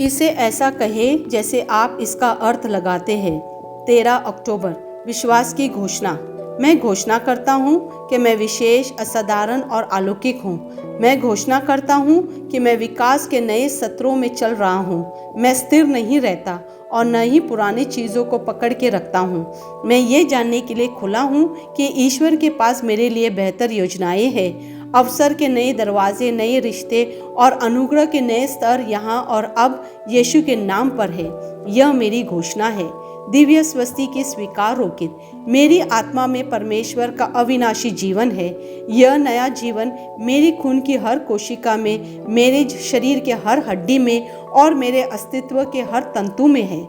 इसे ऐसा कहे जैसे आप इसका अर्थ लगाते हैं। 13 अक्टूबर, विश्वास की घोषणा। मैं घोषणा करता हूँ कि मैं विशेष, असाधारण और अलौकिक हूँ। मैं घोषणा करता हूँ कि मैं विकास के नए सत्रों में चल रहा हूँ। मैं स्थिर नहीं रहता और न ही पुरानी चीज़ों को पकड़ के रखता हूँ। मैं ये जानने के लिए खुला हूँ कि ईश्वर के पास मेरे लिए बेहतर योजनाएं हैं। अवसर के नए दरवाजे, नए रिश्ते और अनुग्रह के नए स्तर यहाँ और अब यीशु के नाम पर है। यह मेरी घोषणा है। दिव्य स्वस्ति की स्वीकार रोकित। मेरी आत्मा में परमेश्वर का अविनाशी जीवन है। यह नया जीवन मेरी खून की हर कोशिका में, मेरे शरीर के हर हड्डी में और मेरे अस्तित्व के हर तंतु में है।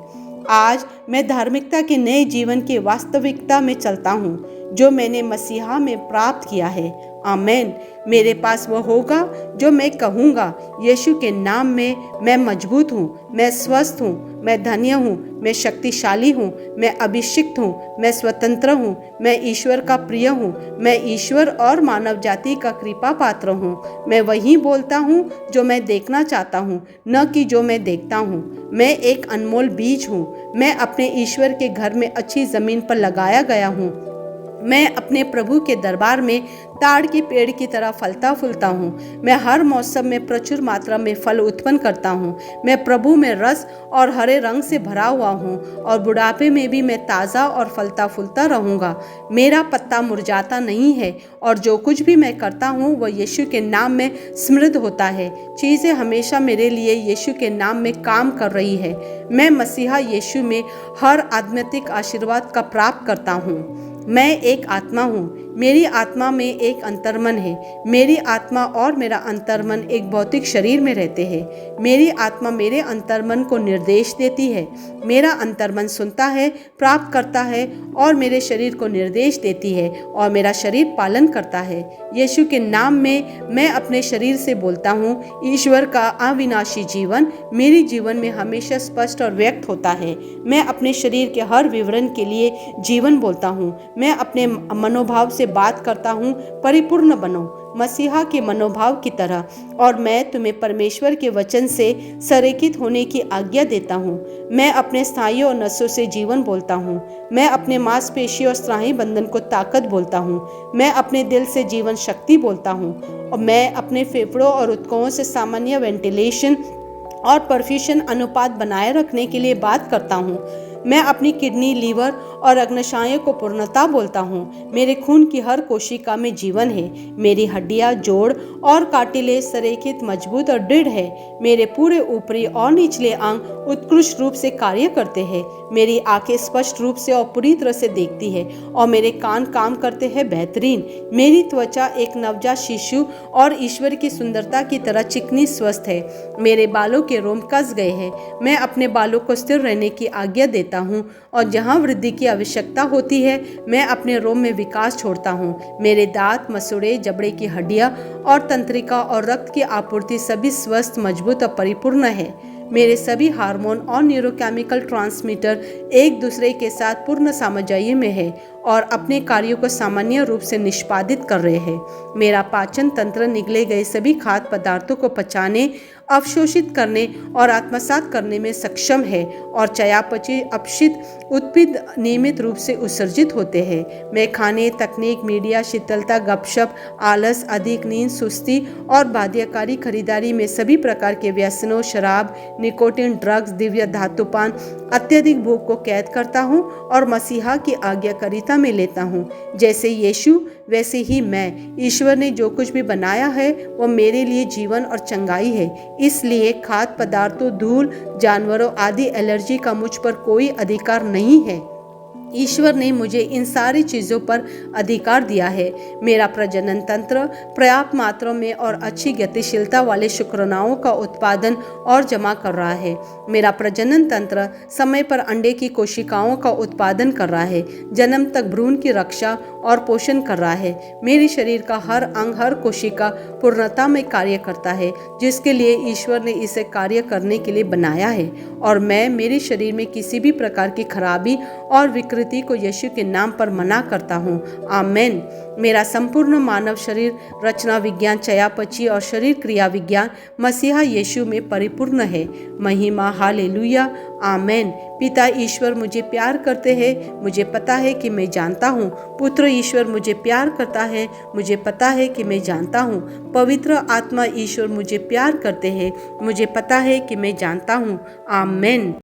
आज मैं धार्मिकता के नए जीवन की वास्तविकता में चलता हूँ जो मैंने मसीहा में प्राप्त किया है। आमेन। मेरे पास वह होगा जो मैं कहूँगा। यीशु के नाम में मैं मजबूत हूँ, मैं स्वस्थ हूँ, मैं धन्य हूँ, मैं शक्तिशाली हूँ, मैं अभिषिक्त हूँ, मैं स्वतंत्र हूँ, मैं ईश्वर का प्रिय हूँ, मैं ईश्वर और मानव जाति का कृपा पात्र हूँ। मैं वही बोलता हूँ जो मैं देखना चाहता हूँ, न कि जो मैं देखता हूँ। मैं एक अनमोल बीज हूँ। मैं अपने ईश्वर के घर में अच्छी जमीन पर लगाया गया हूँ। मैं अपने प्रभु के दरबार में ताड़ के पेड़ की तरह फलता फूलता हूँ। मैं हर मौसम में प्रचुर मात्रा में फल उत्पन्न करता हूँ। मैं प्रभु में रस और हरे रंग से भरा हुआ हूँ और बुढ़ापे में भी मैं ताज़ा और फलता फूलता रहूँगा। मेरा पत्ता मुरझाता नहीं है और जो कुछ भी मैं करता हूँ वह यीशु के नाम में समृद्ध होता है। चीज़ें हमेशा मेरे लिए यीशु के नाम में काम कर रही है। मैं मसीहा यीशु में हर आध्यात्मिक आशीर्वाद का प्राप्त करता हूँ। मैं एक आत्मा हूँ। मेरी आत्मा में एक अंतर्मन है। मेरी आत्मा और मेरा अंतर्मन एक भौतिक शरीर में रहते हैं। मेरी आत्मा मेरे अंतर्मन को निर्देश देती है। मेरा अंतर्मन सुनता है, प्राप्त करता है और मेरे शरीर को निर्देश देती है और मेरा शरीर पालन करता है। यीशु के नाम में मैं अपने शरीर से बोलता हूँ, ईश्वर का अविनाशी जीवन मेरे जीवन में हमेशा स्पष्ट और व्यक्त होता है। मैं अपने शरीर के हर विवरण के लिए जीवन बोलता हूँ। मैं अपने मनोभाव से बात करता हूँ, परिपूर्ण बनो मसीहा के मनोभाव की तरह, और मैं तुम्हें परमेश्वर के वचन से संरेखित होने की आज्ञा देता हूँ। मैं अपने स्नायुओं और नसों से जीवन बोलता हूँ। मैं अपने मांसपेशी और स्नायु बंधन को ताकत बोलता हूँ। मैं अपने दिल से जीवन शक्ति बोलता हूँ और मैं अपने फेफड़ों और ऊतकों से सामान्य वेंटिलेशन और परफ्यूशन अनुपात बनाए रखने के लिए बात करता हूँ। मैं अपनी किडनी, लीवर और अग्नाशयों को पूर्णता बोलता हूँ। मेरे खून की हर कोशिका में जीवन है। मेरी हड्डियाँ, जोड़ और कार्टिलेज संरेखित, मजबूत और दृढ़ है। मेरे पूरे ऊपरी और निचले अंग उत्कृष्ट रूप से कार्य करते हैं। मेरी आंखें स्पष्ट रूप से और पूरी तरह से देखती है और मेरे कान काम करते हैं बेहतरीन। मेरी त्वचा एक नवजात शिशु और ईश्वर की सुंदरता की तरह चिकनी स्वस्थ है। मेरे बालों के रोम कस गए हैं। मैं अपने बालों को स्थिर रहने की आज्ञा देता हूँ और जहाँ वृद्धि की आवश्यकता होती है मैं अपने रोम में विकास छोड़ता हूँ। मेरे दांत, मसूड़े, जबड़े की हड्डियाँ और तंत्रिका और रक्त की आपूर्ति सभी स्वस्थ, मजबूत और परिपूर्ण है। मेरे सभी हार्मोन और न्यूरोकेमिकल ट्रांसमीटर एक दूसरे के साथ पूर्ण सामंजस्य में है और अपने कार्यों को सामान्य रूप से निष्पादित कर रहे हैं। मेरा पाचन तंत्र निगले गए सभी खाद्य पदार्थों को पचाने, अवशोषित करने और आत्मसात करने में सक्षम है और चयापचय अपशिष्ट उत्पिद नियमित रूप से उत्सर्जित होते हैं। मैं खाने, तकनीक, मीडिया, शीतलता, गपशप, आलस, अधिक नींद, सुस्ती और बाध्यकारी खरीदारी में सभी प्रकार के व्यसनों, शराब, निकोटिन, ड्रग्स, दिव्य धातुपान, अत्यधिक भूख को कैद करता हूँ और मसीहा की आज्ञाकारिता में लेता हूँ। जैसे यीशु वैसे ही मैं। ईश्वर ने जो कुछ भी बनाया है वह मेरे लिए जीवन और चंगाई है। इसलिए खाद्य पदार्थों, धूल, जानवरों आदि एलर्जी का मुझ पर कोई अधिकार नहीं है। ईश्वर ने मुझे इन सारी चीज़ों पर अधिकार दिया है। मेरा प्रजनन तंत्र पर्याप्त मात्रा में और अच्छी गतिशीलता वाले शुक्राणुओं का उत्पादन और जमा कर रहा है। मेरा प्रजनन तंत्र समय पर अंडे की कोशिकाओं का उत्पादन कर रहा है, जन्म तक भ्रूण की रक्षा और पोषण कर रहा है। मेरे शरीर का हर अंग, हर कोशिका पूर्णता में कार्य करता है जिसके लिए ईश्वर ने इसे कार्य करने के लिए बनाया है और मैं मेरे शरीर में किसी भी प्रकार की खराबी और विकृति विकृति को यीशु के नाम पर मना करता हूँ। आमेन। मेरा संपूर्ण मानव शरीर रचना विज्ञान, चयापचय और शरीर क्रिया विज्ञान मसीहा यीशु में परिपूर्ण है। महिमा, हालेलुया, आमेन। पिता ईश्वर मुझे प्यार करते हैं, मुझे पता है कि मैं जानता हूँ। पुत्र ईश्वर मुझे प्यार करता है, मुझे पता है कि मैं जानता हूँ। पवित्र आत्मा ईश्वर मुझे प्यार करते हैं, मुझे पता है कि मैं जानता हूँ। आमेन।